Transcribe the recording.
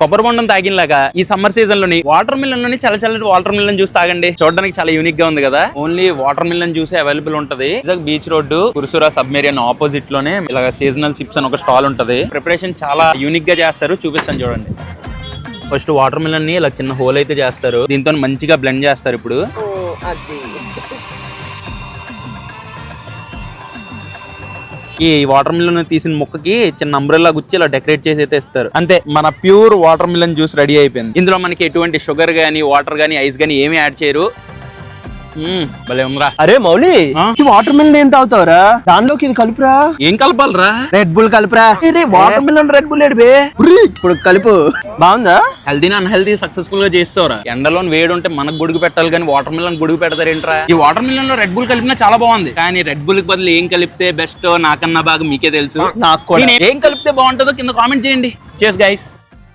కొబ్బరి బొండం తాగినలాగా ఈ సమ్మర్ సీజన్ లోని వాటర్ మిలన్ లోని చల్లటి వాటర్ మిలన్ జ్యూస్ తాగండి. చూడడానికి చాలా యూనిక్ గా ఉంది కదా. Only water melon juice available ఉంటది. బీచ్ రోడ్డు కురుసురా సబ్మెరియన్ ఆపోజిట్ లోనే ఇలాగ సీజనల్ సిప్స్ అని ఒక స్టాల్ ఉంటది. ప్రిపరేషన్ చాలా యూనిక్ గా చేస్తారు, చూపిస్తాను చూడండి. ఫస్ట్ వాటర్ మిలన్ ని ఇలా చిన్న హోల్ అయితే చేస్తారు. దీంతో మంచిగా బ్లెండ్ చేస్తారు. ఇప్పుడు ఈ వాటర్ మిలన్ తీసిన ముక్కకి చిన్న అంబ్రెల్లా గుచ్చి ఇలా డెకరేట్ చేసి అయితే ఇస్తారు. అంతే, మన pure water melon juice ready అయిపోయింది. ఇందులో మనకి ఎటువంటి షుగర్ గానీ వాటర్ గానీ ఐస్ గానీ ఏమి యాడ్ చేయరు. భలే ఉందిరా. అరే మౌలి, వాటర్ మిలన్ ఏం తాగుతావురా? దానిలోకి ఇది కలుపురా. ఏం కలపాలరా? రెడ్ బుల్ కలుపురా. వాటర్ మిలన్ రెడ్ బుల్ ఏడిపే ఇప్పుడు కలుపు. బాగుందా? హెల్దీ అన్హెల్దీ సక్సెస్ఫుల్ గా చేస్తావురా. ఎండలో వేడి ఉంటే మనకు గొడుగు పెట్టాలి కానీ వాటర్ మిలన్ గొడుగు పెడతారేంట్రా? ఈ వాటర్ మిలన్ లో రెడ్ బుల్ కలిపినా చాలా బాగుంది. కానీ రెడ్ బుల్ కి బదులు ఏం కలిపితే బెస్ట్ నాకన్నా బాగా మీకే తెలుసు. నాకు ఏం కలిపితే బాగుంటుందో కింద కామెంట్ చేయండి. చేస్ గైస్.